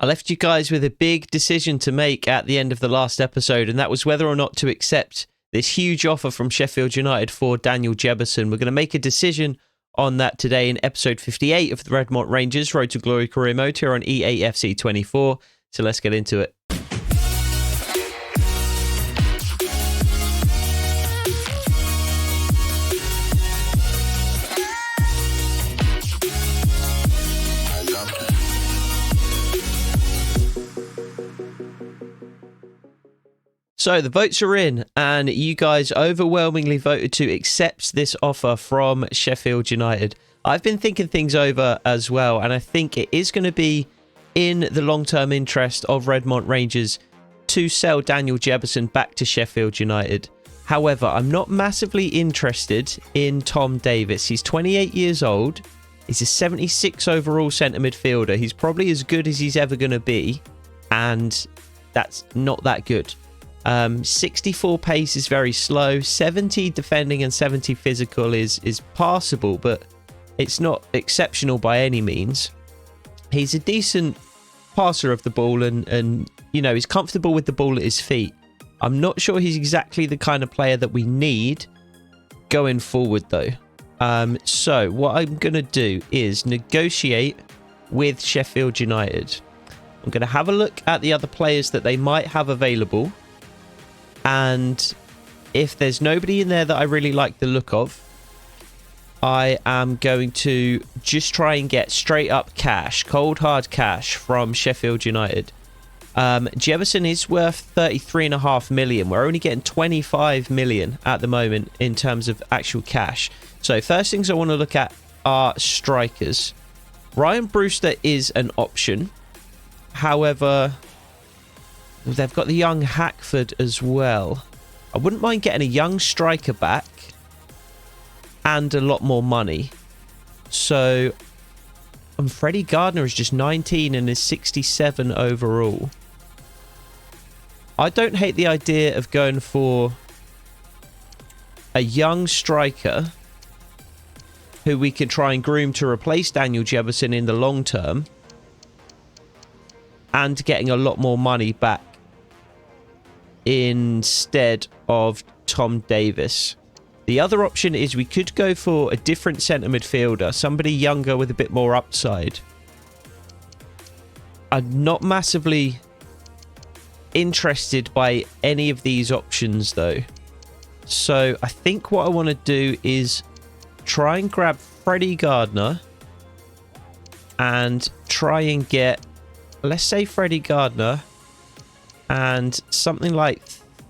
I left you guys with a big decision to make at the end of the last episode, and that was whether or not to accept this huge offer from Sheffield United for Daniel Jebison. We're going to make a decision on that today in episode 58 of the Redmont Rangers Road to Glory career mode here on EAFC 24. So let's get into it. So the votes are in, and you guys overwhelmingly voted to accept this offer from Sheffield United. I've been thinking things over as well, and I think it is going to be in the long-term interest of Redmont Rangers to sell Daniel Jebison back to Sheffield United. However, I'm not massively interested in Tom Davies. He's 28 years old. He's a 76 overall centre midfielder. He's probably as good as he's ever going to be, and that's not that good. 64 pace is very slow. 70 defending and 70 physical is passable, but it's not exceptional by any means. He's a decent passer of the ball, and you know, he's comfortable with the ball at his feet. I'm not sure he's exactly the kind of player that we need going forward though. So what I'm going to do is negotiate with Sheffield United. I'm going to have a look at the other players that they might have available. And if there's nobody in there that I really like the look of, I am going to just try and get straight up cash, cold hard cash from Sheffield United. Jebison is worth 33.5 million. We're only getting 25 million at the moment in terms of actual cash. So first things I want to look at are strikers. Ryan Brewster is an option. However, they've got the young Hackford as well. I wouldn't mind getting a young striker back and a lot more money. So, Freddie Gardner is just 19 and is 67 overall. I don't hate the idea of going for a young striker who we could try and groom to replace Daniel Jebison in the long term, and getting a lot more money back instead of Tom Davies. The other option is we could go for a different centre midfielder, somebody younger with a bit more upside. I'm not massively interested by any of these options though. So I think what I want to do is try and grab Freddie Gardner and try and get, let's say, Freddie Gardner and something like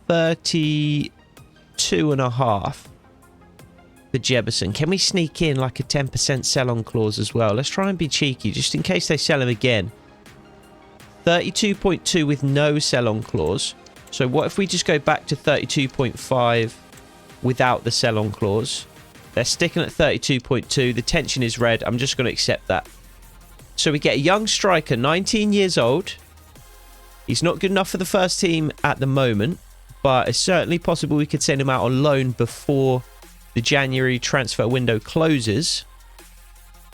32.5 for Jebison. Can we sneak in like a 10% sell-on clause as well? Let's try and be cheeky just in case they sell him again. 32.2 with no sell-on clause. So what if we just go back to 32.5 without the sell-on clause? They're sticking at 32.2. The tension is red. I'm just going to accept that. So we get a young striker, 19 years old. He's not good enough for the first team at the moment, but it's certainly possible we could send him out on loan before the January transfer window closes.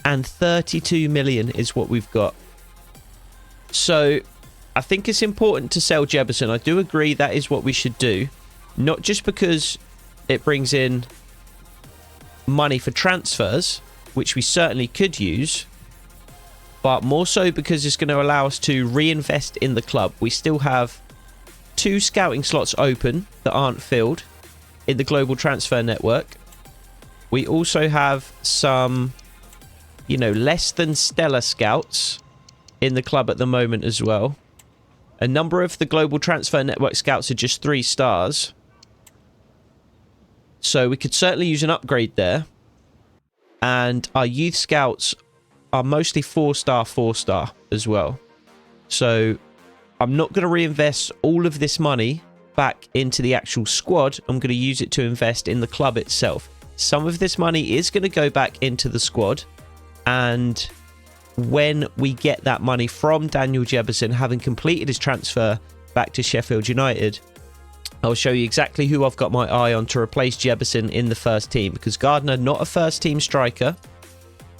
And 32 million is what we've got. So I think it's important to sell Jebison. I do agree that is what we should do. Not just because it brings in money for transfers, which we certainly could use, but more so because it's going to allow us to reinvest in the club. We still have 2 scouting slots open that aren't filled in the global transfer network. We also have some, you know, less than stellar scouts in the club at the moment as well. A number of the global transfer network scouts are just 3 stars. So we could certainly use an upgrade there. And our youth scouts are mostly 4-star as well. So I'm not going to reinvest all of this money back into the actual squad. I'm going to use it to invest in the club itself. Some of this money is going to go back into the squad, and when we get that money from Daniel Jebison, having completed his transfer back to Sheffield United, I'll show you exactly who I've got my eye on to replace Jebison in the first team, because Gardner, not a first team striker,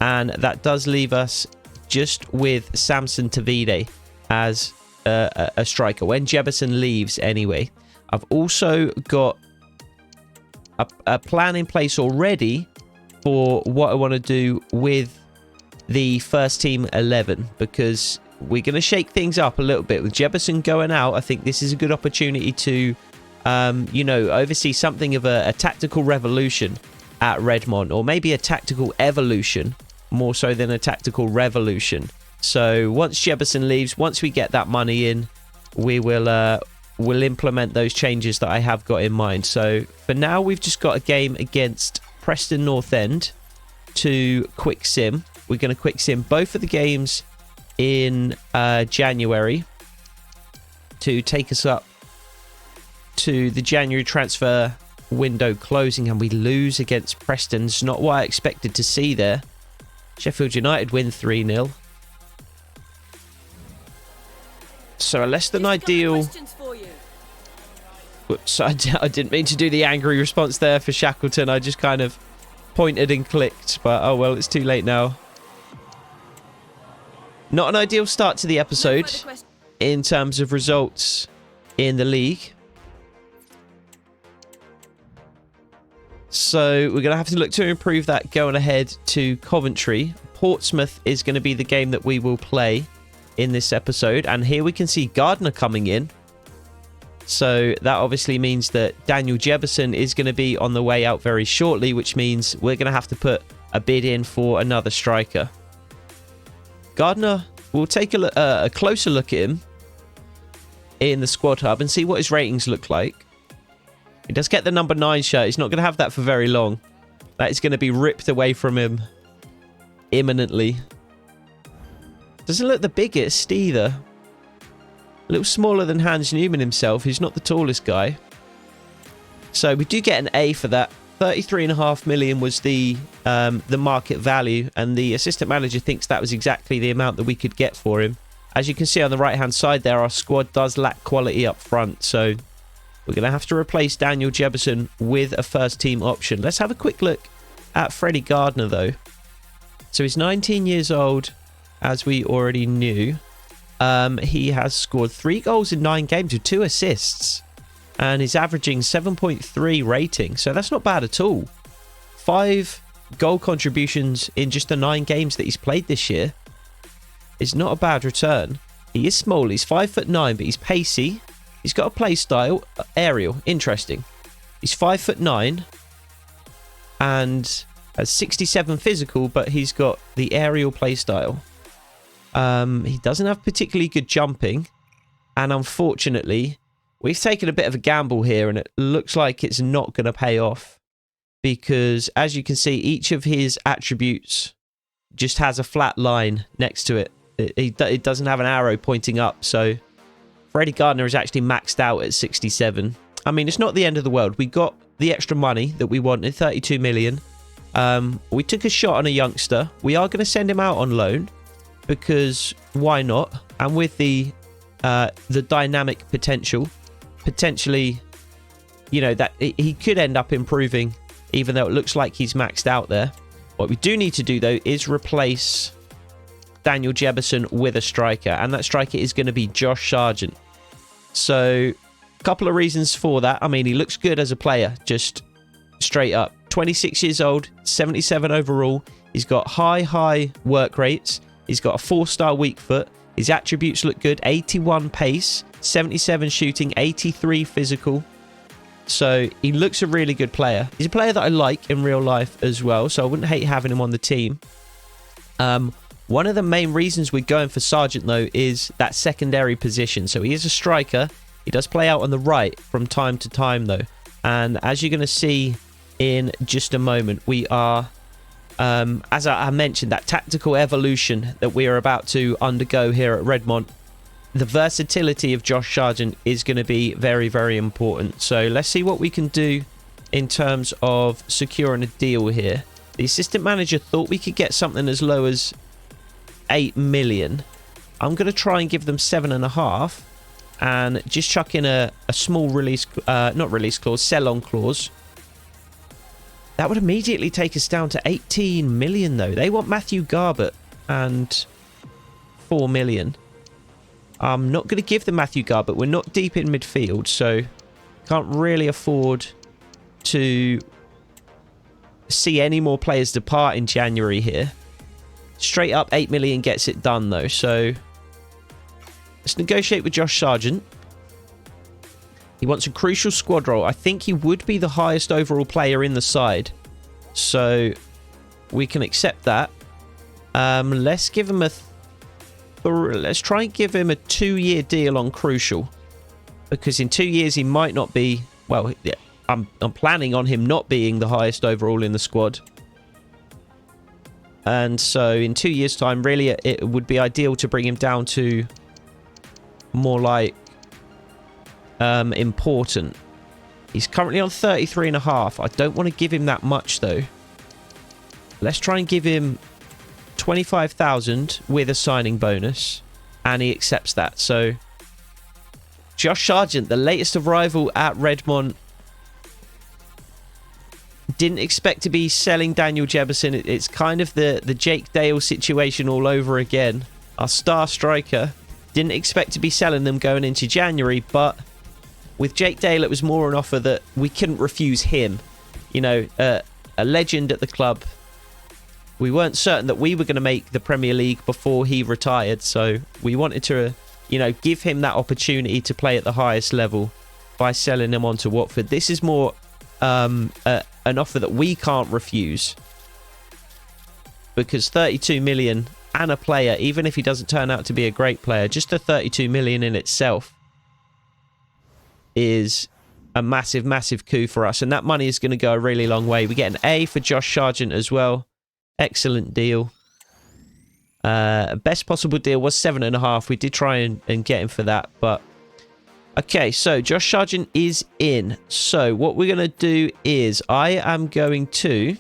and that does leave us just with Samson Tavide as a striker when Jebison leaves anyway. I've also got a plan in place already for what I want to do with the first team 11, because we're going to shake things up a little bit with Jebison going out. I think this is a good opportunity to you know, oversee something of a tactical revolution at Redmont, or maybe a tactical evolution more so than a tactical revolution. So once Jebison leaves, once we get that money in, we will we'll implement those changes that I have got in mind. So for now, we've just got a game against Preston North End to quick sim. We're going to quick sim both of the games in January to take us up to the January transfer window closing, and we lose against Preston. It's not what I expected to see there. Sheffield United win 3-0. So a less than ideal... Whoops, I didn't mean to do the angry response there for Shackleton. I just kind of pointed and clicked, but oh well, it's too late now. Not an ideal start to the episode in terms of results in the league. So we're going to have to look to improve that going ahead to Coventry. Portsmouth is going to be the game that we will play in this episode. And here we can see Gardner coming in. So that obviously means that Daniel Jebison is going to be on the way out very shortly, which means we're going to have to put a bid in for another striker. Gardner, we'll take a closer look at him in the squad hub and see what his ratings look like. He does get the number 9 shirt. He's not going to have that for very long. That is going to be ripped away from him imminently. Doesn't look the biggest either. A little smaller than Hans Newman himself, who's not the tallest guy. So we do get an A for that. 33.5 million was the market value, and the assistant manager thinks that was exactly the amount that we could get for him. As you can see on the right-hand side there, our squad does lack quality up front, so we're going to have to replace Daniel Jebison with a first-team option. Let's have a quick look at Freddie Gardner, though. So he's 19 years old, as we already knew. He has scored 3 goals in 9 games with 2 assists. And he's averaging 7.3 rating. So that's not bad at all. 5 goal contributions in just the 9 games that he's played this year is not a bad return. He is small. He's 5'9", but he's pacey. He's got a play style. Aerial. Interesting. He's 5'9", and has 67 physical, but he's got the aerial play style. He doesn't have particularly good jumping, and unfortunately we've taken a bit of a gamble here, and it looks like it's not going to pay off, because as you can see, each of his attributes just has a flat line next to it. It doesn't have an arrow pointing up. So Freddie Gardner is actually maxed out at 67. I mean, it's not the end of the world. We got the extra money that we wanted, 32 million. We took a shot on a youngster. We are going to send him out on loan, because why not? And with the dynamic potential, potentially, you know, that he could end up improving, even though it looks like he's maxed out there. What we do need to do, though, is replace Daniel Jebison with a striker, and that striker is going to be Josh Sargent. So a couple of reasons for that. I mean, he looks good as a player, just straight up. 26 years old, 77 overall. He's got high work rates. He's got a 4-star weak foot. His attributes look good. 81 pace, 77 shooting, 83 physical. So he looks a really good player. He's a player that I like in real life as well, so I wouldn't hate having him on the team. One of the main reasons we're going for Sargent, though, is that secondary position. So he is a striker. He does play out on the right from time to time, though. And as you're going to see in just a moment, we are... as I mentioned, that tactical evolution that we are about to undergo here at Redmont, the versatility of Josh Sargent is going to be very, very important. So let's see what we can do in terms of securing a deal here. The assistant manager thought we could get something as low as 8 million. I'm going to try and give them 7.5 and just chuck in a small release, not release clause, sell-on clause. That would immediately take us down to 18 million, though. They want Matthew Garbett and 4 million. I'm not going to give them Matthew Guard, but we're not deep in midfield, so can't really afford to see any more players depart in January here. Straight up 8 million gets it done, though, so let's negotiate with Josh Sargent. He wants a crucial squad role. I think he would be the highest overall player in the side, so we can accept that. Let's give him let's try and give him a 2-year deal on crucial, because in 2 years he might not be, well, I'm planning on him not being the highest overall in the squad. And so in 2 years' time, really, it would be ideal to bring him down to more like important. He's currently on 33.5. I don't want to give him that much, though. Let's try and give him 25,000 with a signing bonus, and he accepts that. So Josh Sargent, the latest arrival at Redmont. Didn't expect to be selling Daniel Jefferson. It's kind of the Jake Dale situation all over again. Our star striker. Didn't expect to be selling them going into January, but with Jake Dale, it was more an offer that we couldn't refuse him. You know, a legend at the club. We weren't certain that we were going to make the Premier League before he retired, so we wanted to, you know, give him that opportunity to play at the highest level by selling him on to Watford. This is more an offer that we can't refuse, because 32 million and a player, even if he doesn't turn out to be a great player, just the 32 million in itself is a massive coup for us, and that money is going to go a really long way. We get an A for Josh Sargent as well. Excellent deal. Best possible deal was 7.5. We did try and get him for that, but okay, so Josh Sargent is in. So what we're going to do is I am going to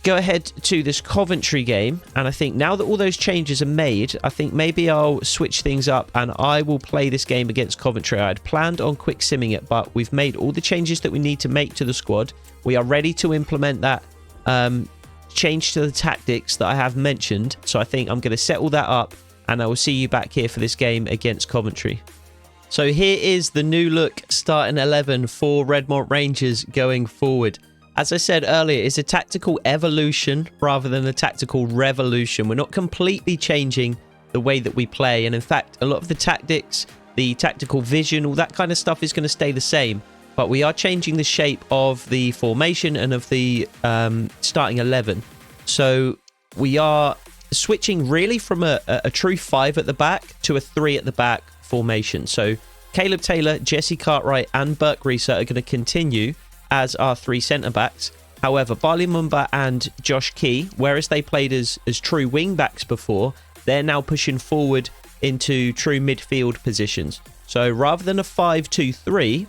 go ahead to this Coventry game, and I think now that all those changes are made, I think maybe I'll switch things up and I will play this game against Coventry. I had planned on quick simming it, but we've made all the changes that we need to make to the squad. We are ready to implement that change to the tactics that I have mentioned, so I think I'm going to set all that up and I will see you back here for this game against Coventry. So here is the new look starting 11 for Redmont Rangers going forward. As I said earlier, it's a tactical evolution rather than a tactical revolution. We're not completely changing the way that we play, and in fact, a lot of the tactics, the tactical vision, all that kind of stuff is going to stay the same. But we are changing the shape of the formation and of the starting 11. So we are switching really from a true 5 at the back to a 3 at the back formation. So Caleb Taylor, Jesse Cartwright and Burke Reeser are going to continue as our 3 centre-backs. However, Barley Mumba and Josh Key, whereas they played as true wing-backs before, they're now pushing forward into true midfield positions. So rather than a 5-2-3,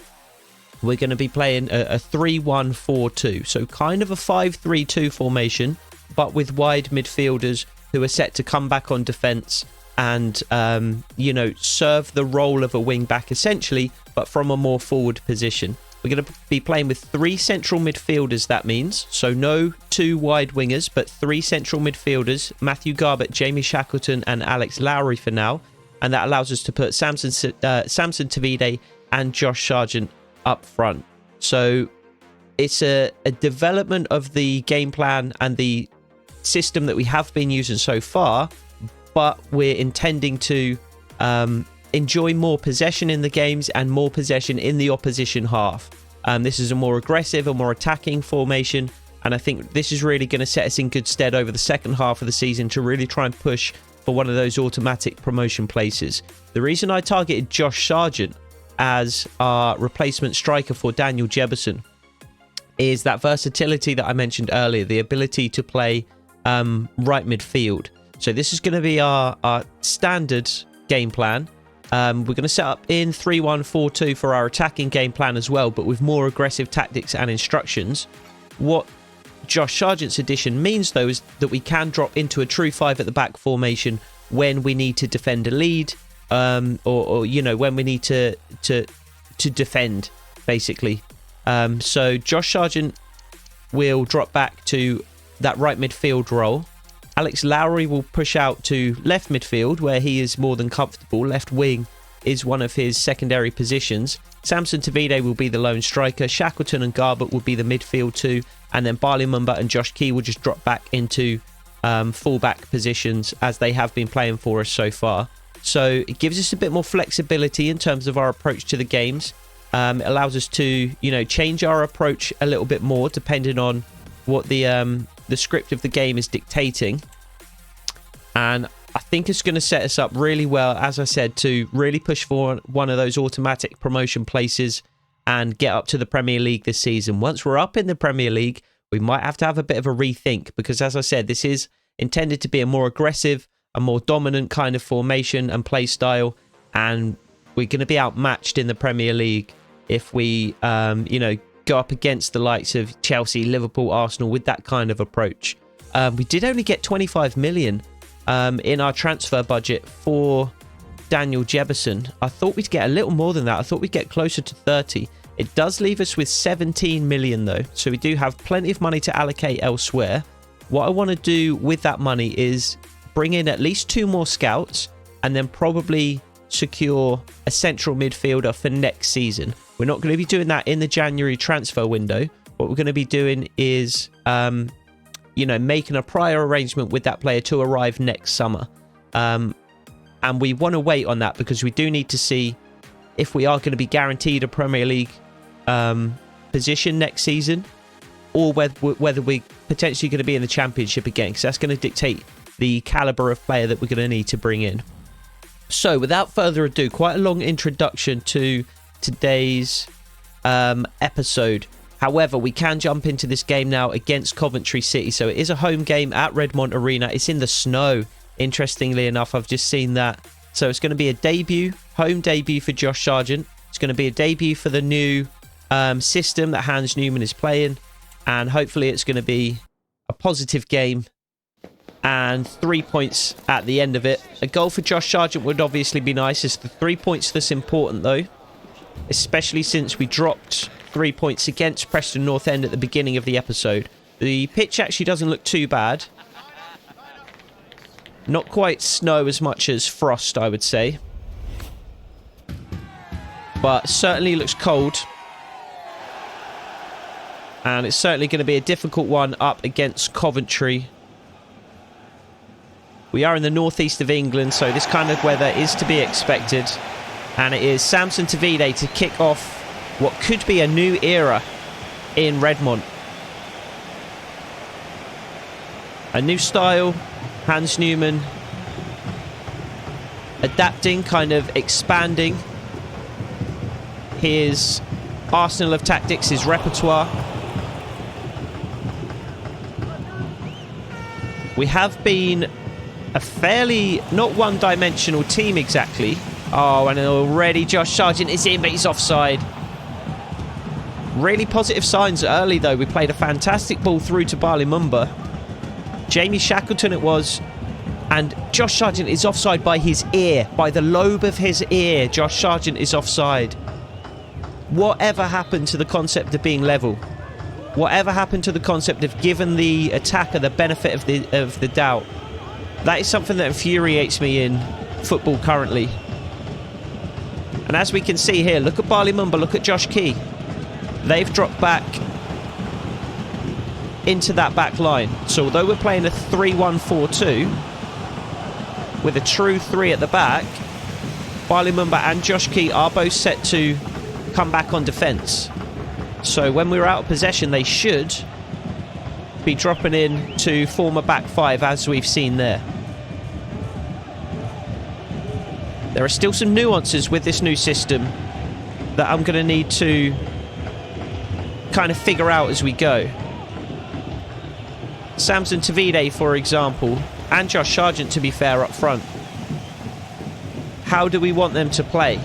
we're going to be playing a 3-1-4-2. So kind of a 5-3-2 formation, but with wide midfielders who are set to come back on defence and, you know, serve the role of a wing-back essentially, but from a more forward position. We're going to be playing with 3 central midfielders, that means. So no 2 wide wingers, but 3 central midfielders. Matthew Garbutt, Jamie Shackleton and Alex Lowry for now. And that allows us to put Samson Tavide and Josh Sargent up front. So it's a development of the game plan and the system that we have been using so far, but we're intending to enjoy more possession in the games and more possession in the opposition half. This is a more aggressive, a more attacking formation, and I think this is really going to set us in good stead over the second half of the season to really try and push for one of those automatic promotion places. The reason I targeted Josh Sargent as our replacement striker for Daniel Jefferson is that versatility that I mentioned earlier, the ability to play right midfield. So this is going to be our standard game plan. We're going to set up in 3-1-4-2 for our attacking game plan as well, but with more aggressive tactics and instructions. What Josh Sargent's addition means, though, is that we can drop into a true 5 at the back formation when we need to defend a lead, or you know, when we need to defend, basically. So Josh Sargent will drop back to that right midfield role, Alex Lowry will push out to left midfield, where he is more than comfortable. Left wing is one of his secondary positions. Samson Tavide will be the lone striker. Shackleton and Garbett will be the midfield two. And then Barley Mumba and Josh Key will just drop back into fullback positions, as they have been playing for us so far. So it gives us a bit more flexibility in terms of our approach to the games. It allows us to, change our approach a little bit more depending on what the script of the game is dictating. And I think it's going to set us up really well, as I said, to really push for one of those automatic promotion places and get up to the Premier League this season. Once we're up in the Premier League, we might have to have a bit of a rethink, because, as I said, this is intended to be a more aggressive, a more dominant kind of formation and play style, and we're going to be outmatched in the Premier League if we, go up against the likes of Chelsea, Liverpool, Arsenal with that kind of approach. We did only get 25 million in our transfer budget for Daniel Jebison. I thought we'd get a little more than that. I thought we'd get closer to 30. It does leave us with 17 million though, so we do have plenty of money to allocate elsewhere. What I want to do with that money is bring in at least 2 more scouts and then probably secure a central midfielder for next season. We're not going to be doing that in the January transfer window. What we're going to be doing is, making a prior arrangement with that player to arrive next summer. And we want to wait on that because we do need to see if we are going to be guaranteed a Premier League position next season, or whether we're potentially going to be in the Championship again, because that's going to dictate the caliber of player that we're going to need to bring in. So without further ado, quite a long introduction to today's episode. However, we can jump into this game now against Coventry City. So it is a home game at Redmont Arena. It's in the snow, interestingly enough. I've just seen that. So it's going to be a home debut for Josh Sargent. It's going to be a debut for the new system that Hans Newman is playing. And hopefully it's going to be a positive game and 3 points at the end of it. A goal for Josh Sargent would obviously be nice. It's the 3 points that's important though, especially since we dropped 3 points against Preston North End at the beginning of the episode. The pitch actually doesn't look too bad. Not quite snow as much as frost, I would say. But certainly looks cold. And it's certainly going to be a difficult one up against Coventry. We are in the northeast of England, so this kind of weather is to be expected. And it is Samson Tavide to kick off what could be a new era in Redmont. A new style, Hans Newman adapting, kind of expanding his arsenal of tactics, his repertoire. We have been a fairly not one-dimensional team exactly. Oh, and already Josh Sargent is in, but he's offside. Really positive signs early, though. We played a fantastic ball through to Barley Mumba. Jamie Shackleton it was. And Josh Sargent is offside by his ear. By the lobe of his ear, Josh Sargent is offside. Whatever happened to the concept of being level? Whatever happened to the concept of giving the attacker the benefit of the doubt? That is something that infuriates me in football currently. And as we can see here, look at Barley Mumba, look at Josh Key. They've dropped back into that back line. So although we're playing a 3-1-4-2 with a true 3 at the back, Barley Mumba and Josh Key are both set to come back on defence. So when we're out of possession, they should be dropping in to form a back 5, as we've seen there. There are still some nuances with this new system that I'm going to need to kind of figure out as we go. Samson Tavide, for example, and Josh Sargent, to be fair, up front. How do we want them to play?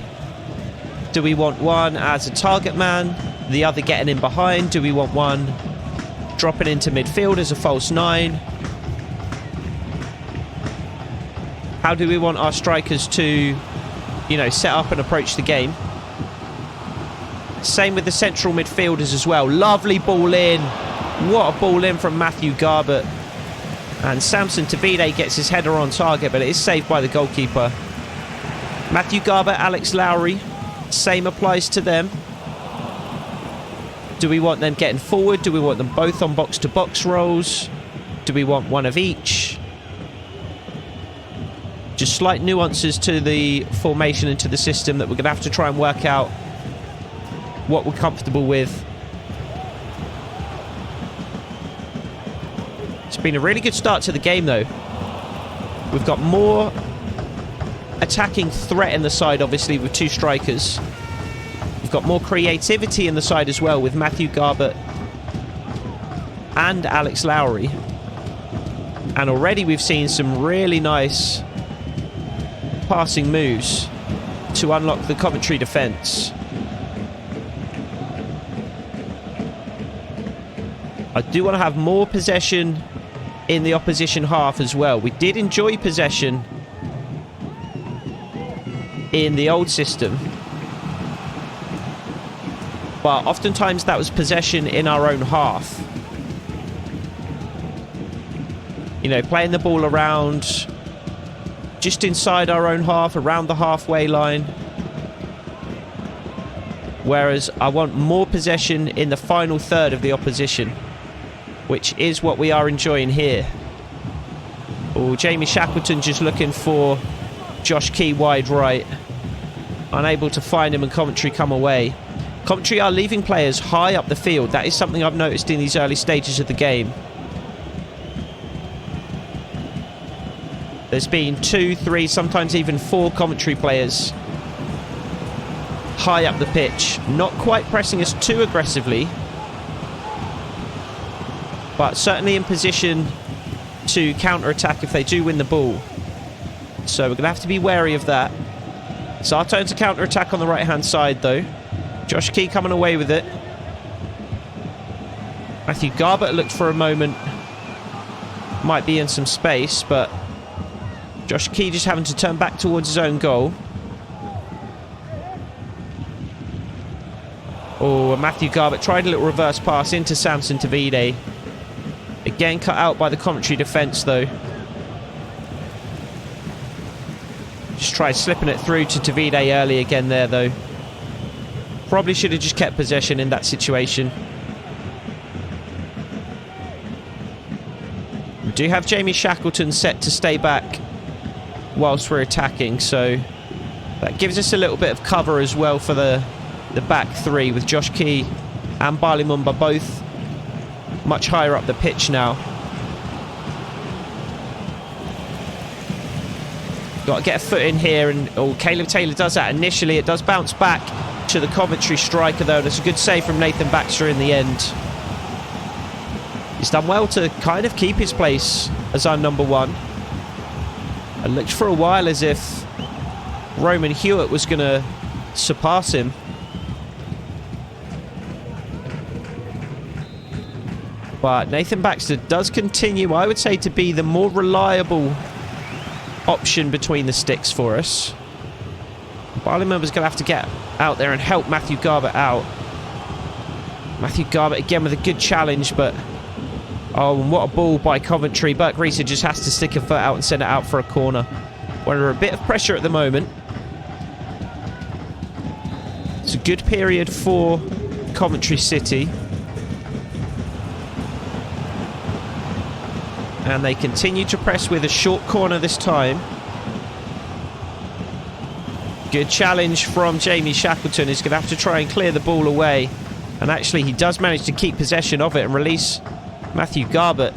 Do we want one as a target man, the other getting in behind? Do we want one dropping into midfield as a false 9? How do we want our strikers to, set up and approach the game? Same with the central midfielders as well. Lovely ball in. What a ball in from Matthew Garbett. And Samson Tavide gets his header on target, but it is saved by the goalkeeper. Matthew Garbutt, Alex Lowry, same applies to them. Do we want them getting forward? Do we want them both on box-to-box rolls? Do we want one of each? Just slight nuances to the formation and to the system that we're going to have to try and work out what we're comfortable with. It's been a really good start to the game, though. We've got more attacking threat in the side, obviously, with two strikers. We've got more creativity in the side as well, with Matthew Garbutt and Alex Lowry. And already we've seen some really nice passing moves to unlock the Coventry defence. I do want to have more possession in the opposition half as well. We did enjoy possession in the old system, but oftentimes that was possession in our own half. You know, playing the ball around just inside our own half, around the halfway line. Whereas I want more possession in the final third of the opposition, which is what we are enjoying here. Oh, Jamie Shackleton just looking for Josh Key wide right. Unable to find him, and Coventry come away. Coventry are leaving players high up the field. That is something I've noticed in these early stages of the game. There's been 2, 3, sometimes even 4 Coventry players high up the pitch. Not quite pressing us too aggressively, but certainly in position to counter-attack if they do win the ball. So we're going to have to be wary of that. It's our turn to counter-attack on the right-hand side, though. Josh Key coming away with it. Matthew Garbutt looked for a moment. Might be in some space, but Josh Key just having to turn back towards his own goal. Oh, Matthew Garbutt tried a little reverse pass into Samson Tavide. Again cut out by the Coventry defence, though. Just tried slipping it through to Tavide early again there, though. Probably should have just kept possession in that situation. We do have Jamie Shackleton set to stay back whilst we're attacking, so that gives us a little bit of cover as well for the back three, with Josh Key and Bali Mumba both much higher up the pitch now. Got to get a foot in here, and oh, Caleb Taylor does that initially. It does bounce back to the Coventry striker, though. That's a good save from Nathan Baxter in the end. He's done well to kind of keep his place as our number one. It looked for a while as if Roman Hewitt was going to surpass him. But Nathan Baxter does continue, I would say, to be the more reliable option between the sticks for us. Barleyman was going to have to get out there and help Matthew Garbutt out. Matthew Garbutt again with a good challenge, but oh, and what a ball by Coventry. Burke Reeser just has to stick a foot out and send it out for a corner. We're under a bit of pressure at the moment. It's a good period for Coventry City. And they continue to press with a short corner this time. Good challenge from Jamie Shackleton. He's going to have to try and clear the ball away. And actually, he does manage to keep possession of it and release Matthew Garbutt.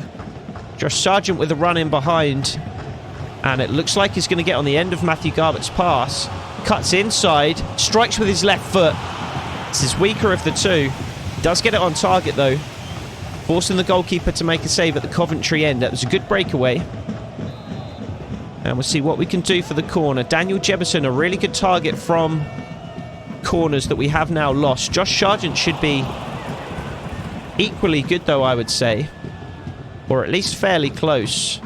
Josh Sargent with a run in behind. And it looks like he's going to get on the end of Matthew Garbutt's pass. Cuts inside. Strikes with his left foot. This is weaker of the two. Does get it on target, though. Forcing the goalkeeper to make a save at the Coventry end. That was a good breakaway. And we'll see what we can do for the corner. Daniel Jebison, a really good target from corners that we have now lost. Josh Sargent should be equally good, though, I would say. Or at least fairly close.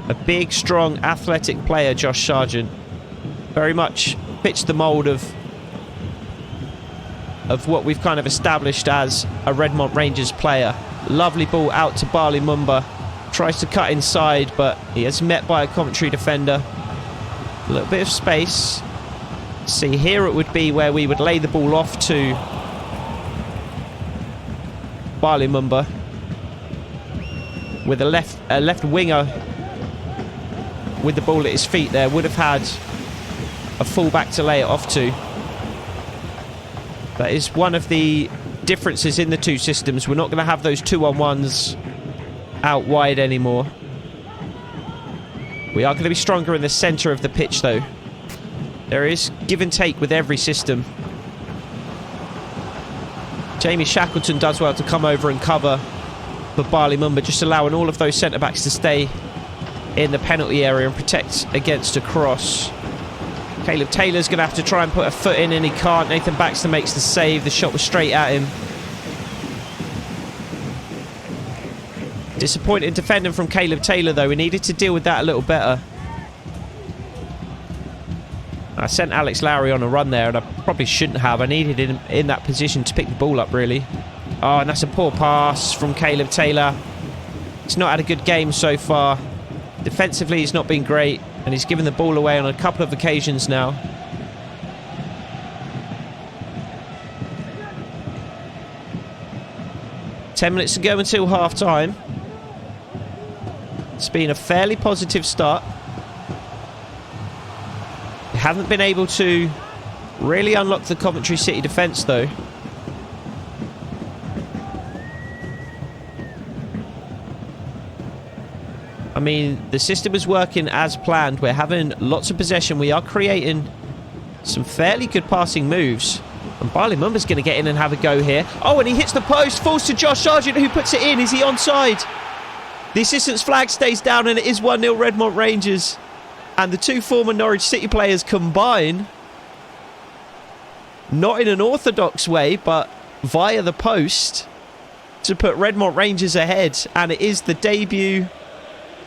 A big, strong, athletic player, Josh Sargent. Very much fits the mould of what we've kind of established as a Redmont Rangers player. Lovely ball out to Bali Mumba. Tries to cut inside, but he is met by a Coventry defender. A little bit of space. See, here it would be where we would lay the ball off to Bali Mumba with a left winger with the ball at his feet there would have had a full-back to lay it off to. That is one of the differences in the two systems. We're not going to have those 2-on-1s out wide anymore. We are going to be stronger in the centre of the pitch, though. There is give and take with every system. Jamie Shackleton does well to come over and cover for Bali Mumba, just allowing all of those centre-backs to stay in the penalty area and protect against a cross. Caleb Taylor's going to have to try and put a foot in, and he can't. Nathan Baxter makes the save. The shot was straight at him. Disappointing defending from Caleb Taylor, though. We needed to deal with that a little better. I sent Alex Lowry on a run there, and I probably shouldn't have. I needed him in that position to pick the ball up, really. Oh, and that's a poor pass from Caleb Taylor. He's not had a good game so far. Defensively, he's not been great, and he's given the ball away on a couple of occasions now. Ten minutes to go until half-time. It's been a fairly positive start. We haven't been able to really unlock the Coventry City defence, though. I mean, the system is working as planned. We're having lots of possession. We are creating some fairly good passing moves. And Bali Mumba's going to get in and have a go here. Oh, and he hits the post. Falls to Josh Sargent, who puts it in. Is he onside? The assistant's flag stays down, and it is 1-0 Redmont Rangers. And the two former Norwich City players combine. Not in an orthodox way, but via the post to put Redmont Rangers ahead. And it is the debut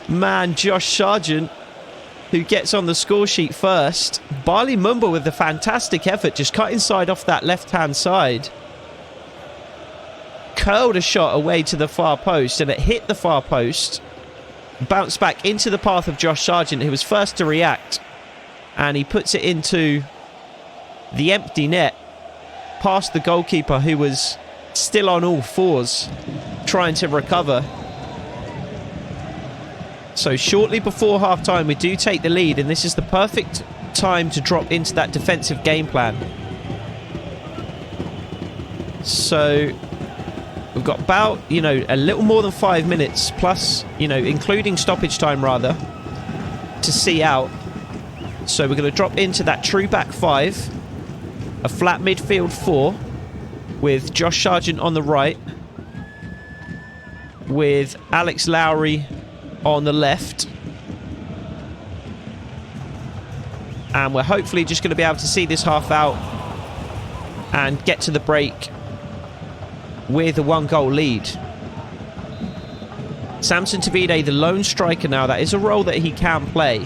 man, Josh Sargent, who gets on the score sheet first. Bali Mumba with a fantastic effort, just cut inside off that left-hand side. Curled a shot away to the far post, and it hit the far post. Bounced back into the path of Josh Sargent, who was first to react. And he puts it into the empty net, past the goalkeeper, who was still on all fours, trying to recover. So shortly before half-time, we do take the lead, and this is the perfect time to drop into that defensive game plan. So we've got about, a little more than 5 minutes, plus, including stoppage time, rather, to see out. So we're going to drop into that true back five, a flat midfield four, with Josh Sargent on the right, with Alex Lowry on the left, and we're hopefully just going to be able to see this half out and get to the break with a 1-goal lead. Samson Tavide, the lone striker now. That is a role that he can play.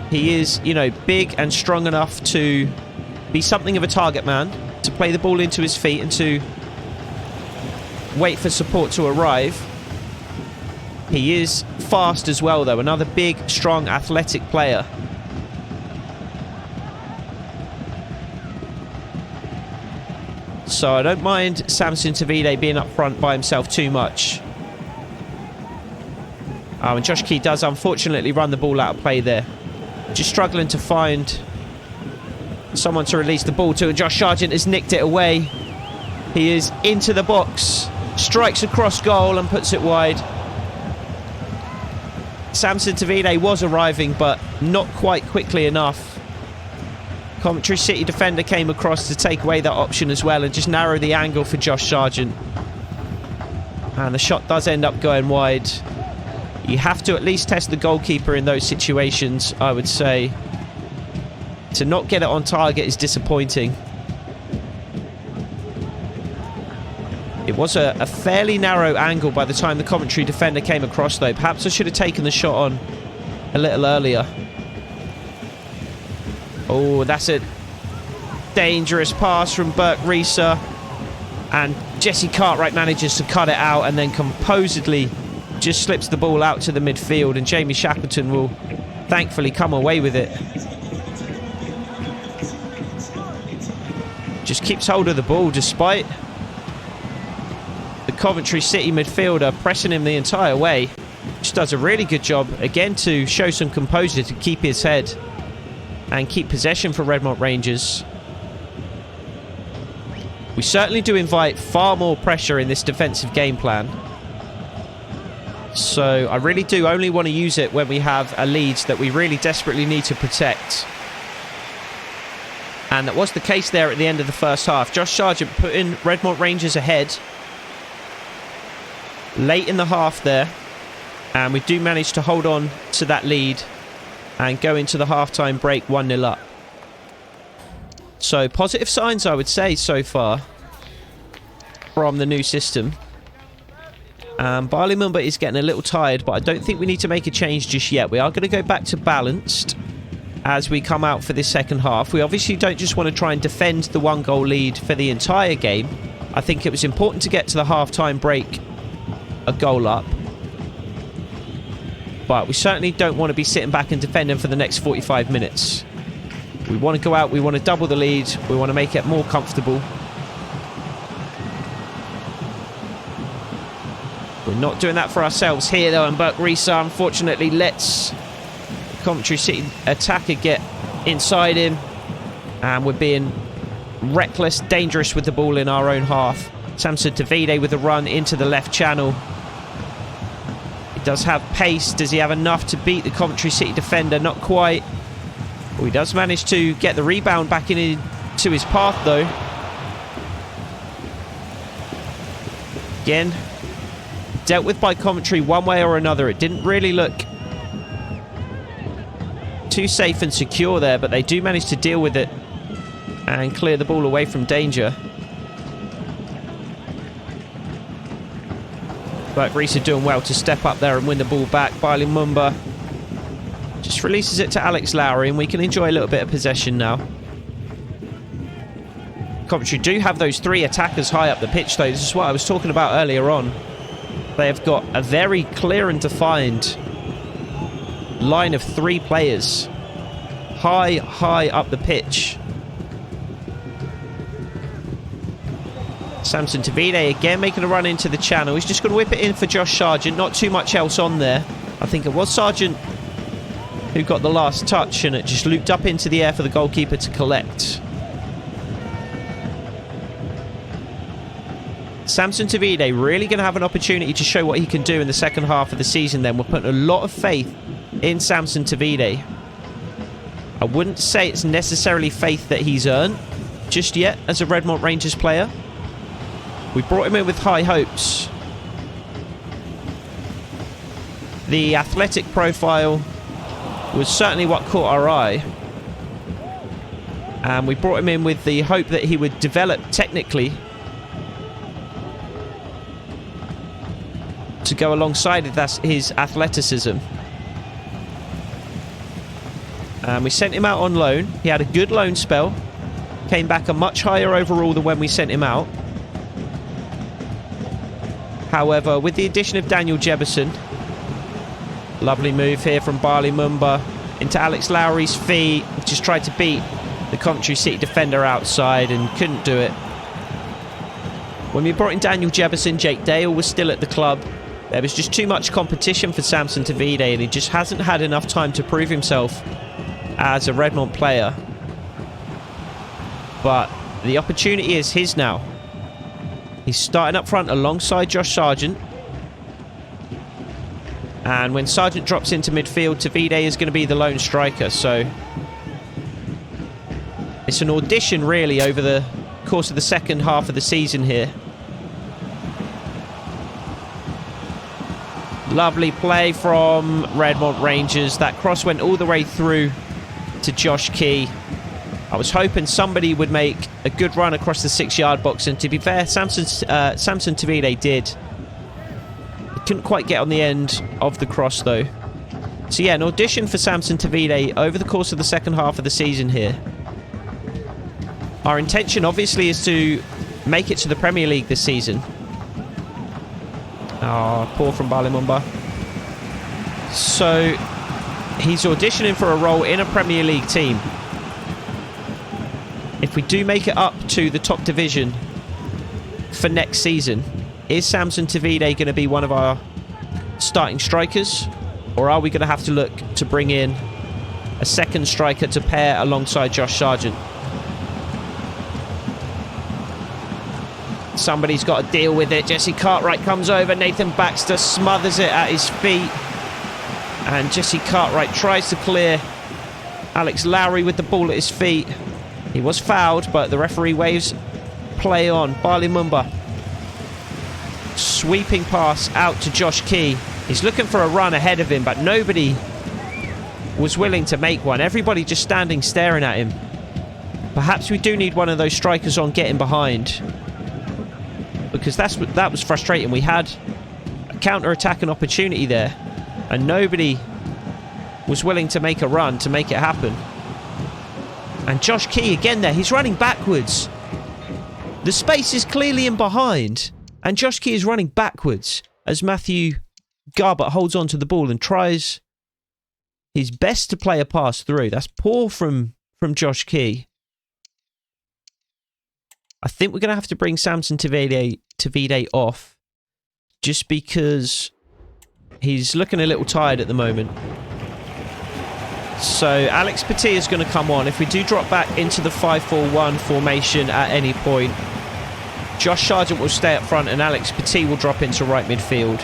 He is, big and strong enough to be something of a target man, to play the ball into his feet and to wait for support to arrive. He is fast as well, though. Another big, strong, athletic player. So I don't mind Samson Tavide being up front by himself too much. Oh, and Josh Key does unfortunately run the ball out of play there. Just struggling to find someone to release the ball to, and Josh Sargent has nicked it away. He is into the box, strikes across goal and puts it wide. Samson Tavide was arriving, but not quite quickly enough. Coventry City defender came across to take away that option as well and just narrow the angle for Josh Sargent. And the shot does end up going wide. You have to at least test the goalkeeper in those situations, I would say. To not get it on target is disappointing. It was a fairly narrow angle by the time the Coventry defender came across, though. Perhaps I should have taken the shot on a little earlier. Oh, that's a dangerous pass from Burke Reeser. And Jesse Cartwright manages to cut it out and then composedly just slips the ball out to the midfield, and Jamie Shackleton will thankfully come away with it. Just keeps hold of the ball despite the Coventry City midfielder pressing him the entire way. Just does a really good job again to show some composure, to keep his head and keep possession for Redmont Rangers. We certainly do invite far more pressure in this defensive game plan. So I really do only want to use it when we have a lead that we really desperately need to protect. And that was the case there at the end of the first half. Josh Sargent putting Redmont Rangers ahead late in the half there. And we do manage to hold on to that lead and go into the halftime break 1-0 up. So positive signs, I would say, so far from the new system. Barley Mumba is getting a little tired, but I don't think we need to make a change just yet. We are going to go back to balanced as we come out for this second half. We obviously don't just want to try and defend the 1-goal lead for the entire game. I think it was important to get to the half-time break a goal up. But we certainly don't want to be sitting back and defending for the next 45 minutes. We want to go out, we want to double the lead, we want to make it more comfortable. We're not doing that for ourselves here though, and Burke Risa unfortunately lets the Coventry City attacker get inside him, and we're being reckless, dangerous with the ball in our own half. Samson Davide with a run into the left channel. He does have pace. Does he have enough to beat the Coventry City defender? Not quite. He does manage to get the rebound back into his path though. Again, dealt with by Coventry one way or another. It didn't really look too safe and secure there, but they do manage to deal with it and clear the ball away from danger. But Reese are doing well to step up there and win the ball back. Bailey Mumba just releases it to Alex Lowry, and we can enjoy a little bit of possession now. Coventry do have those 3 attackers high up the pitch though. This is what I was talking about earlier on. They have got a very clear and defined line of 3 players high up the pitch. Samson Tavide again making a run into the channel. He's just going to whip it in for Josh Sargent. Not too much else on there. I think it was Sargent who got the last touch, and it just looped up into the air for the goalkeeper to collect. Samson Tavide really going to have an opportunity to show what he can do in the second half of the season then. We're putting a lot of faith in Samson Tavide. I wouldn't say it's necessarily faith that he's earned just yet as a Redmont Rangers player. We brought him in with high hopes. The athletic profile was certainly what caught our eye. And we brought him in with the hope that he would develop technically to go alongside his athleticism. And we sent him out on loan. He had a good loan spell. Came back a much higher overall than when we sent him out. However, with the addition of Daniel Jebison, lovely move here from Barley Mumba into Alex Lowry's feet. Just tried to beat the Coventry City defender outside and couldn't do it. When we brought in Daniel Jebison, Jake Dale was still at the club. There was just too much competition for Samson Tavide, and he just hasn't had enough time to prove himself as a Redmont player. But the opportunity is his now. He's starting up front alongside Josh Sargent. And when Sargent drops into midfield, Tavide is going to be the lone striker. So it's an audition really over the course of the second half of the season here. Lovely play from Redmont Rangers. That cross went all the way through to Josh Key. I was hoping somebody would make a good run across the 6-yard box, and to be fair, Samson Tavide did. He couldn't quite get on the end of the cross though. So yeah, an audition for Samson Tavide over the course of the second half of the season here. Our intention obviously is to make it to the Premier League this season. Oh, poor from Balimumba. So he's auditioning for a role in a Premier League team. If we do make it up to the top division for next season, is Samson Tavide going to be one of our starting strikers? Or are we going to have to look to bring in a second striker to pair alongside Josh Sargent? Somebody's got to deal with it. Jesse Cartwright comes over. Nathan Baxter smothers it at his feet. And Jesse Cartwright tries to clear Alex Lowry with the ball at his feet. He was fouled, but the referee waves play on. Balimumba. Sweeping pass out to Josh Key. He's looking for a run ahead of him, but nobody was willing to make one. Everybody just standing staring at him. Perhaps we do need one of those strikers on getting behind, because that was frustrating. We had a counter-attacking opportunity there, and nobody was willing to make a run to make it happen. And Josh Key again there. He's running backwards. The space is clearly in behind, and Josh Key is running backwards as Matthew Garbett holds on to the ball and tries his best to play a pass through. That's poor from Josh Key. I think we're going to have to bring Samson Tavide off, just because he's looking a little tired at the moment. So Alex Petit is going to come on. If we do drop back into the 5-4-1 formation at any point, Josh Sargent will stay up front and Alex Petit will drop into right midfield.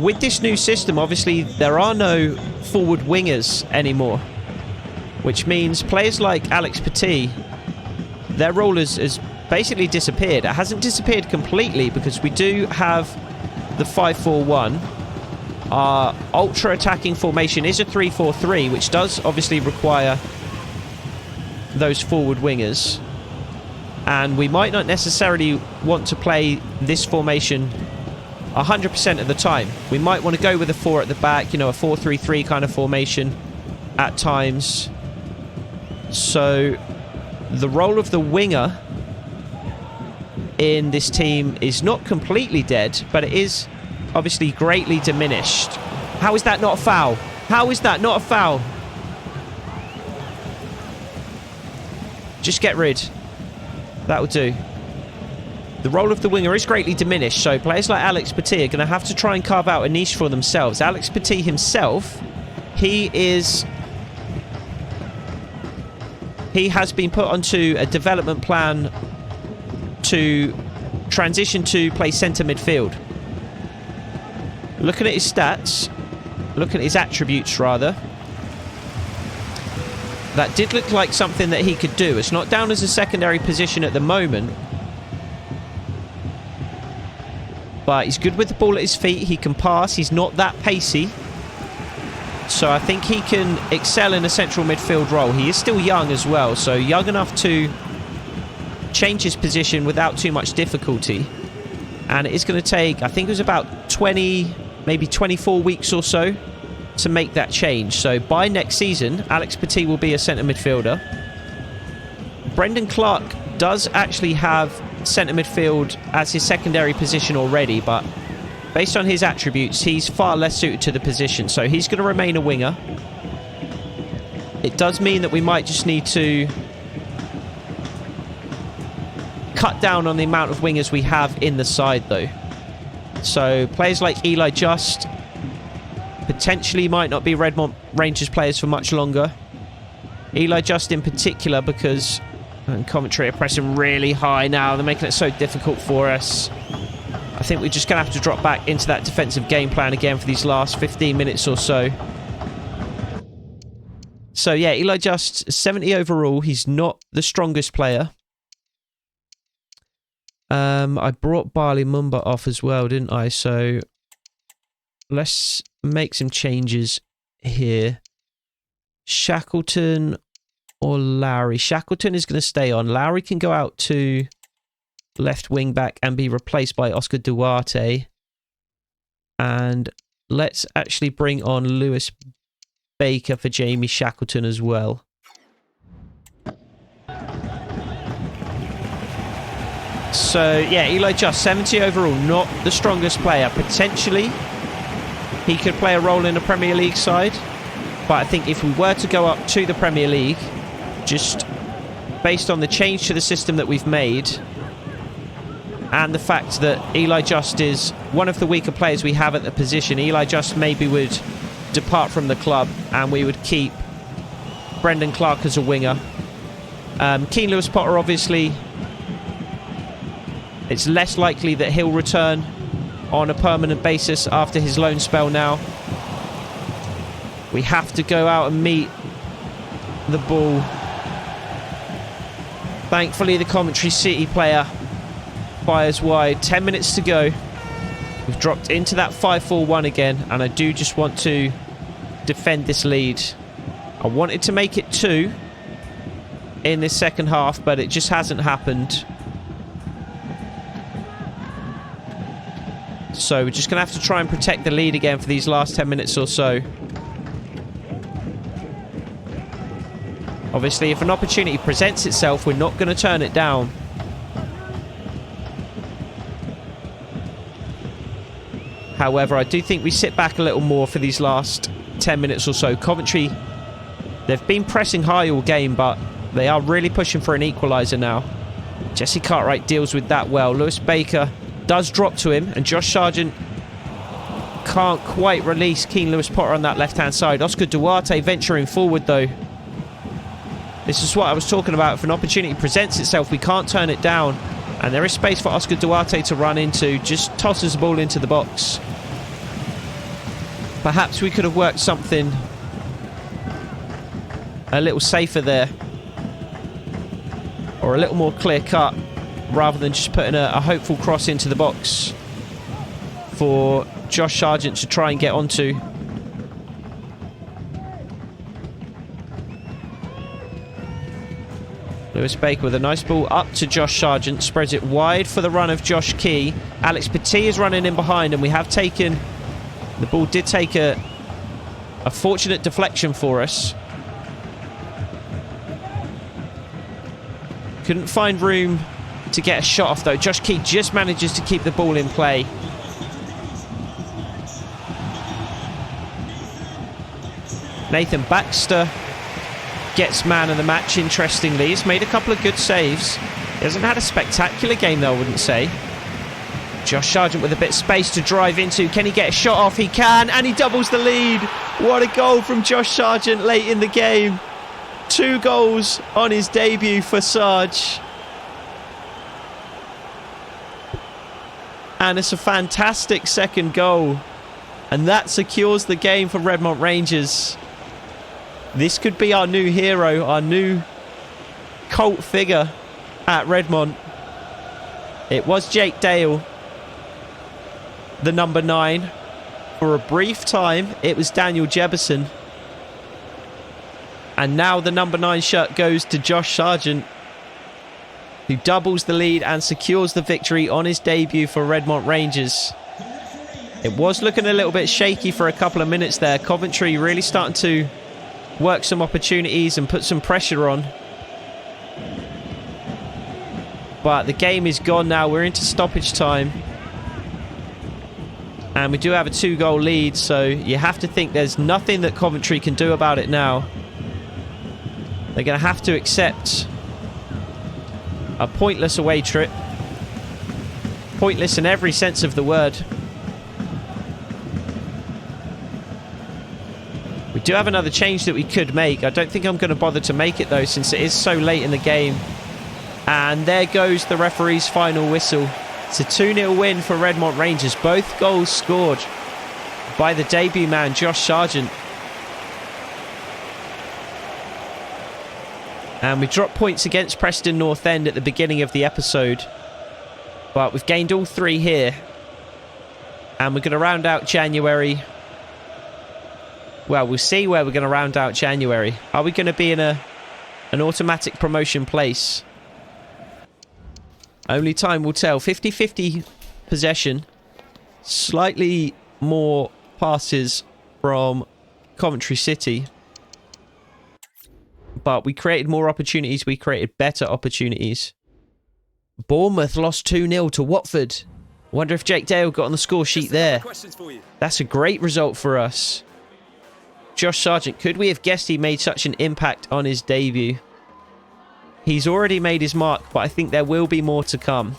With this new system, obviously, there are no forward wingers anymore, which means players like Alex Petit, their role has basically disappeared. It hasn't disappeared completely, because we do have the 5-4-1. Our ultra-attacking formation is a 3-4-3, which does obviously require those forward wingers. And we might not necessarily want to play this formation 100% of the time. We might want to go with a 4 at the back, you know, a 4-3-3 kind of formation at times. So the role of the winger in this team is not completely dead, but it is obviously greatly diminished. How is that not a foul? How is that not a foul? Just get rid. That'll do. The role of the winger is greatly diminished, so players like Alex Petit are going to have to try and carve out a niche for themselves. Alex Petit himself, he has been put onto a development plan to transition to play centre midfield. Looking at his stats, looking at his attributes rather, that did look like something that he could do. It's not down as a secondary position at the moment, but he's good with the ball at his feet. He can pass. He's not that pacey. So I think he can excel in a central midfield role. He is still young as well, so young enough to change his position without too much difficulty. And it is going to take, I think it was about 20, maybe 24 weeks or so to make that change. So by next season, Alex Petit will be a centre midfielder. Brendan Clark does actually have centre midfield as his secondary position already, but based on his attributes, he's far less suited to the position, so he's going to remain a winger. It does mean that we might just need to cut down on the amount of wingers we have in the side, though. So players like Eli Just potentially might not be Redmont Rangers players for much longer. Eli Just in particular, because commentary are pressing really high now. They're making it so difficult for us. I think we're just going to have to drop back into that defensive game plan again for these last 15 minutes or so. So yeah, Eli Just, 70 overall. He's not the strongest player. I brought Balimumba off as well, didn't I? So let's make some changes here. Shackleton or Lowry. Shackleton is going to stay on. Lowry can go out to left wing back and be replaced by Oscar Duarte. And let's actually bring on Lewis Baker for Jamie Shackleton as well. So, yeah, Eli Just, 70 overall, not the strongest player. Potentially, he could play a role in the Premier League side. But I think if we were to go up to the Premier League, just based on the change to the system that we've made, and the fact that Eli Just is one of the weaker players we have at the position, Eli Just maybe would depart from the club and we would keep Brendan Clark as a winger. Keane Lewis-Potter, obviously, it's less likely that he'll return on a permanent basis after his loan spell now. We have to go out and meet the ball. Thankfully, the Coventry City player fires wide. 10 minutes to go. We've dropped into that 5-4-1 again, and I do just want to defend this lead. I wanted to make it 2 in this second half, but it just hasn't happened. So we're just going to have to try and protect the lead again for these last 10 minutes or so. Obviously, if an opportunity presents itself, we're not going to turn it down. However, I do think we sit back a little more for these last 10 minutes or so. Coventry, they've been pressing high all game, but they are really pushing for an equaliser now. Jesse Cartwright deals with that well. Lewis Baker does drop to him, and Josh Sargent can't quite release Keane Lewis-Potter on that left-hand side. Oscar Duarte venturing forward, though. This is what I was talking about. If an opportunity presents itself, we can't turn it down. And there is space for Oscar Duarte to run into. Just tosses the ball into the box. Perhaps we could have worked something a little safer there. Or a little more clear-cut, rather than just putting a hopeful cross into the box for Josh Sargent to try and get onto. Lewis Baker with a nice ball up to Josh Sargent. Spreads it wide for the run of Josh Key. Alex Petit is running in behind, and we have taken... The ball did take a fortunate deflection for us. Couldn't find room to get a shot off, though. Josh Key just manages to keep the ball in play. Nathan Baxter gets man of the match, interestingly. He's made a couple of good saves. He hasn't had a spectacular game, though, I wouldn't say. Josh Sargent with a bit of space to drive into. Can he get a shot off? He can, and he doubles the lead. What a goal from Josh Sargent late in the game. 2 goals on his debut for Sarge. And it's a fantastic second goal. And that secures the game for Redmont Rangers. This could be our new hero, our new cult figure at Redmont. It was Jake Dale, the number 9. For a brief time, it was Daniel Jebison. And now the number 9 shirt goes to Josh Sargent, who doubles the lead and secures the victory on his debut for Redmont Rangers. It was looking a little bit shaky for a couple of minutes there. Coventry really starting to work some opportunities and put some pressure on. But the game is gone now. We're into stoppage time. And we do have a 2-goal lead, so you have to think there's nothing that Coventry can do about it now. They're going to have to accept a pointless away trip. Pointless in every sense of the word. We do have another change that we could make. I don't think I'm going to bother to make it, though, since it is so late in the game. And there goes the referee's final whistle. It's a 2-0 win for Redmont Rangers. Both goals scored by the debut man, Josh Sargent. And we dropped points against Preston North End at the beginning of the episode. But we've gained all 3 here. And we're going to round out January. Well, we'll see where we're going to round out January. Are we going to be in an automatic promotion place? Only time will tell. 50-50 possession. Slightly more passes from Coventry City. But we created more opportunities. We created better opportunities. Bournemouth lost 2-0 to Watford. Wonder if Jake Dale got on the score sheet there. That's a great result for us. Josh Sargent, could we have guessed he made such an impact on his debut? He's already made his mark, but I think there will be more to come.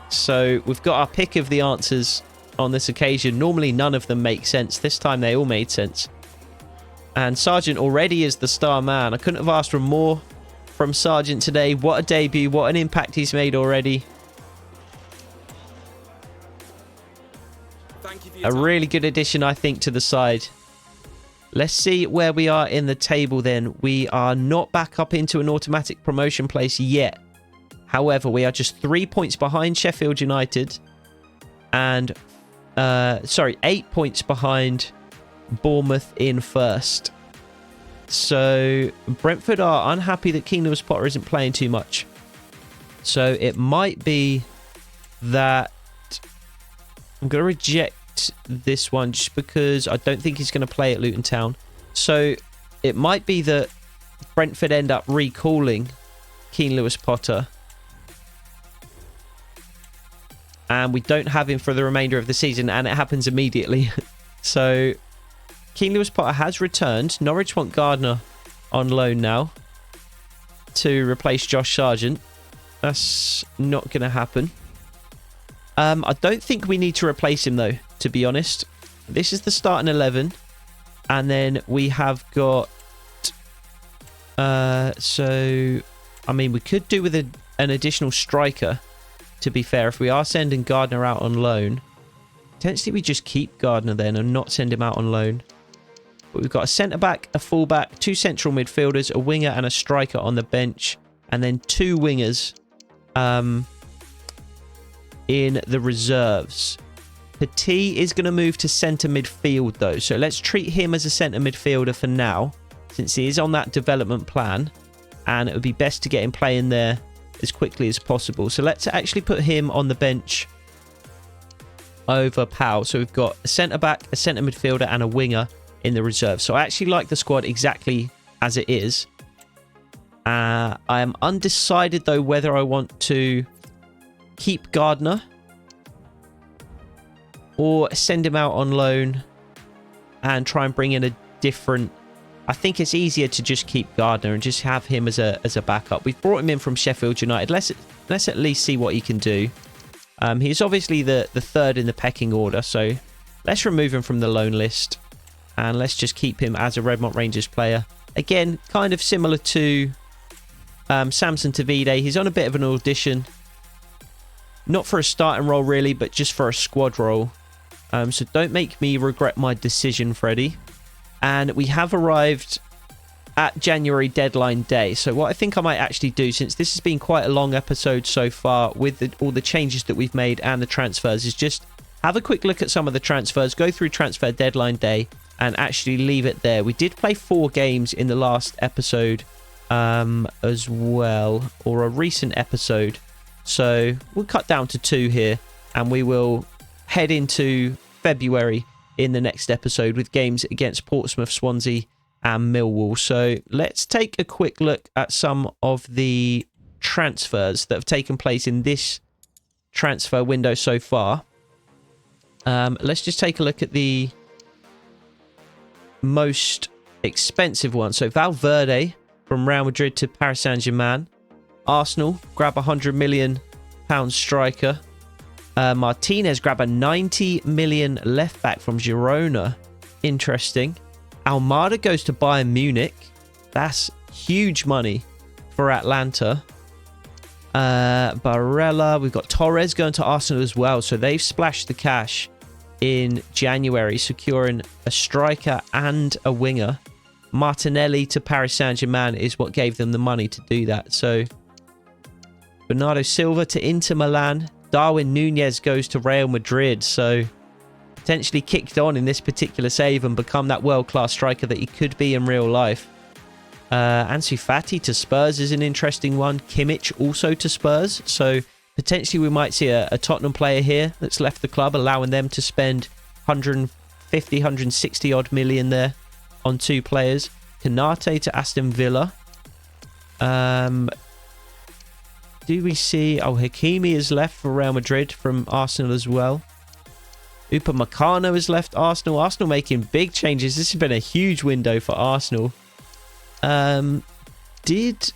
So we've got our pick of the answers on this occasion. Normally none of them make sense. This time they all made sense. And Sargent already is the star man. I couldn't have asked for more from Sargent today. What a debut. What an impact he's made already. A really good addition, I think, to the side. Let's see where we are in the table then. We are not back up into an automatic promotion place yet. However, we are just 3 points behind Sheffield United. And, 8 points behind Bournemouth in first. So, Brentford are unhappy that King Lewis Potter isn't playing too much. So, it might be that I'm going to reject this one just because I don't think he's going to play at Luton Town. So it might be that Brentford end up recalling Keane Lewis Potter and we don't have him for the remainder of the season, and it happens immediately. So Keane Lewis Potter has returned. Norwich want Gardner on loan now to replace Josh Sargent. That's not going to happen. I don't think we need to replace him though, to be honest. This is the starting 11. And then we have got... so, I mean, we could do with an additional striker, to be fair. If we are sending Gardner out on loan, potentially we just keep Gardner then and not send him out on loan. But we've got a centre-back, a full-back, 2 central midfielders, a winger and a striker on the bench. And then 2 wingers in the reserves. Petit is going to move to centre midfield though. So let's treat him as a centre midfielder for now, since he is on that development plan. And it would be best to get him playing there as quickly as possible. So let's actually put him on the bench over Powell. So we've got a centre-back, a centre midfielder and a winger in the reserve. So I actually like the squad exactly as it is. I am undecided though whether I want to keep Gardner or send him out on loan and try and bring in a different... I think it's easier to just keep Gardner and just have him as a backup. We've brought him in from Sheffield United. Let's at least see what he can do. He's obviously the third in the pecking order, so let's remove him from the loan list and let's just keep him as a Redmont Rangers player. Again, kind of similar to Samson Tavide. He's on a bit of an audition. Not for a starting role really, but just for a squad role. So don't make me regret my decision, Freddie. And we have arrived at January deadline day. So what I think I might actually do, since this has been quite a long episode so far with all the changes that we've made and the transfers, is just have a quick look at some of the transfers, go through transfer deadline day and actually leave it there. We did play 4 games in the last episode as well, or a recent episode. So we'll cut down to 2 here and we will head into February in the next episode with games against Portsmouth, Swansea and Millwall. So let's take a quick look at some of the transfers that have taken place in this transfer window so far. Let's just take a look at the most expensive one. So Valverde from Real Madrid to Paris Saint-Germain. Arsenal grab a £100 million striker. Martinez grab a 90 million left back from Girona. Interesting. Almada goes to Bayern Munich. That's huge money for Atlanta. Barella. We've got Torres going to Arsenal as well. So they've splashed the cash in January, securing a striker and a winger. Martinelli to Paris Saint-Germain is what gave them the money to do that. So Bernardo Silva to Inter Milan. Darwin Nunez goes to Real Madrid. So potentially kicked on in this particular save and become that world-class striker that he could be in real life. Ansu Fati to Spurs is an interesting one. Kimmich also to Spurs. So potentially we might see a Tottenham player here that's left the club, allowing them to spend 150, 160 odd million there on 2 players. Konate to Aston Villa. do we see... Oh, Hakimi has left for Real Madrid from Arsenal as well. Upamecano has left Arsenal. Arsenal making big changes. This has been a huge window for Arsenal. Did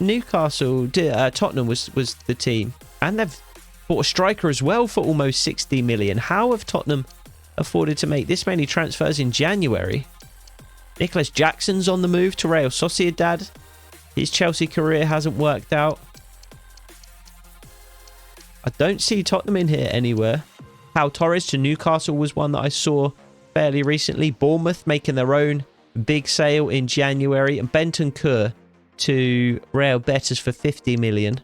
Newcastle... Tottenham was the team. And they've bought a striker as well for almost 60 million. How have Tottenham afforded to make this many transfers in January? Nicholas Jackson's on the move to Real Sociedad. His Chelsea career hasn't worked out. I don't see Tottenham in here anywhere. Pau Torres to Newcastle was one that I saw fairly recently. Bournemouth making their own big sale in January. And Bentancur to Real Betis for 50 million.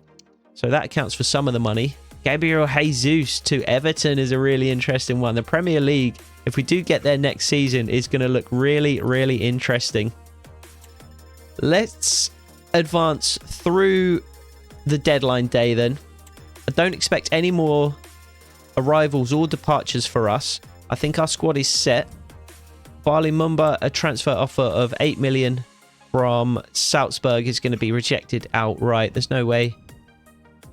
So that accounts for some of the money. Gabriel Jesus to Everton is a really interesting one. The Premier League, if we do get there next season, is going to look really, really interesting. Let's advance through the deadline day then. I don't expect any more arrivals or departures for us. I think our squad is set. Barley Mumba, a transfer offer of 8 million from Salzburg, is going to be rejected outright. There's no way.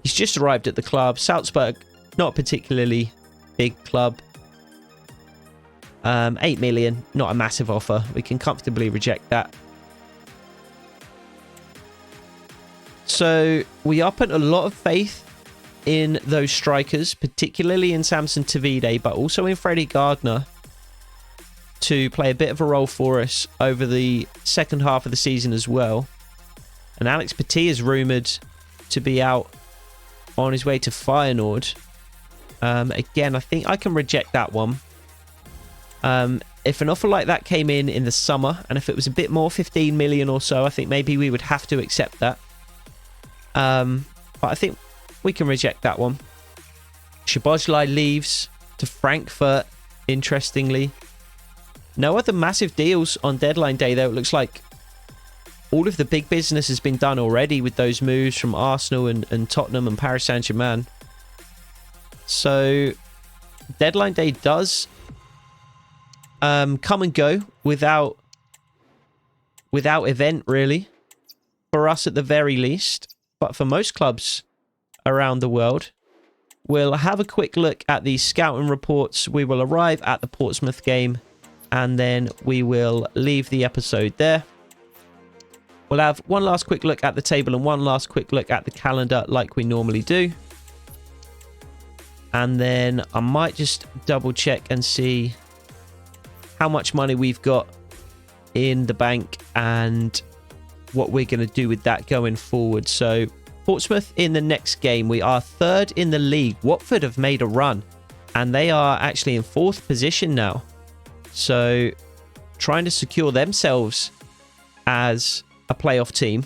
He's just arrived at the club. Salzburg, not a particularly big club. 8 million, not a massive offer. We can comfortably reject that. So we are putting a lot of faith in those strikers, particularly in Samson Tavide, but also in Freddie Gardner, to play a bit of a role for us over the second half of the season as well. And Alex Petit is rumoured to be out on his way to Feyenoord. Again, I think I can reject that one. If an offer like that came in the summer, and if it was a bit more, 15 million or so, I think maybe we would have to accept that. But I think we can reject that one. Szoboszlai leaves to Frankfurt, interestingly. No other massive deals on deadline day, though. It looks like all of the big business has been done already with those moves from Arsenal and Tottenham and Paris Saint-Germain. So, deadline day does come and go without event, really. For us, at the very least. But for most clubs around the world, we'll have a quick look at the scouting reports. We will arrive at the Portsmouth game, and then we will leave the episode there. We'll have one last quick look at the table and one last quick look at the calendar like we normally do. And then I might just double check and see how much money we've got in the bank and what we're going to do with that going forward. So Portsmouth in the next game. We are third in the league. Watford have made a run and they are actually in fourth position now. So trying to secure themselves as a playoff team.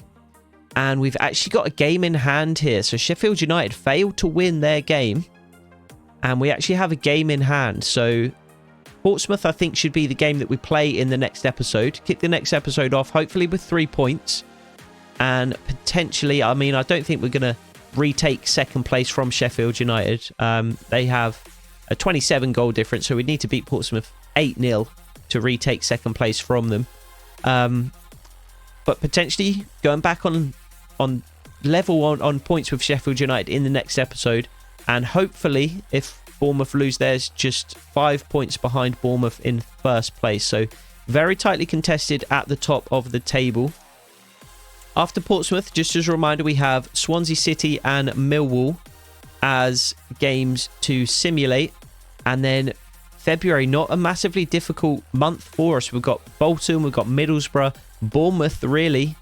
And we've actually got a game in hand here. So Sheffield United failed to win their game. And we actually have a game in hand. So Portsmouth, I think, should be the game that we play in the next episode. Kick the next episode off, hopefully with 3 points. And potentially, I mean, I don't think we're going to retake second place from Sheffield United. They have a 27 goal difference, so we need to beat Portsmouth 8-0 to retake second place from them. But potentially going back on level on points with Sheffield United in the next episode. And hopefully, if Bournemouth lose theirs, just 5 points behind Bournemouth in first place. So very tightly contested at the top of the table. After Portsmouth, just as a reminder, we have Swansea City and Millwall as games to simulate. And then February, not a massively difficult month for us. We've got Bolton, we've got Middlesbrough, Bournemouth, really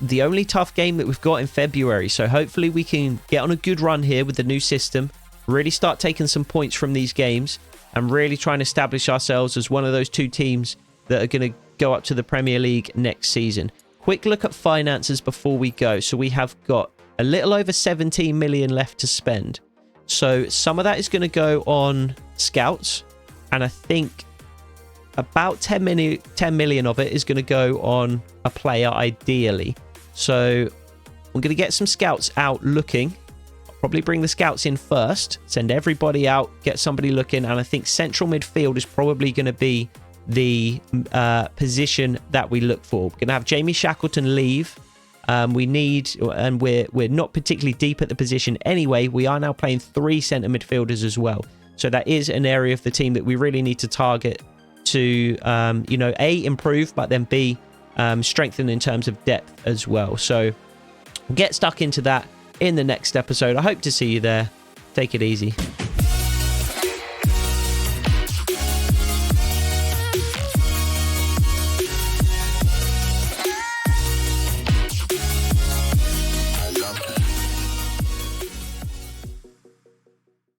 the only tough game that we've got in February. So hopefully we can get on a good run here with the new system, really start taking some points from these games and really try and establish ourselves as one of those two teams that are going to go up to the Premier League next season. Quick look at finances before we go. So we have got a little over 17 million left to spend. So some of that is going to go on scouts. And I think about 10 million of it is going to go on a player, ideally. So I'm going to get some scouts out looking. I'll probably bring the scouts in first, send everybody out, get somebody looking. And I think central midfield is probably going to be the position that we look for. We're going to have Jamie Shackleton leave We need, and we're not particularly deep at the position anyway. We are now playing 3 centre midfielders as well. So that is an area of the team that we really need to target to, you know, A, improve, but then B, strengthen in terms of depth as well. So we'll get stuck into that in the next episode. I hope to see you there. Take it easy.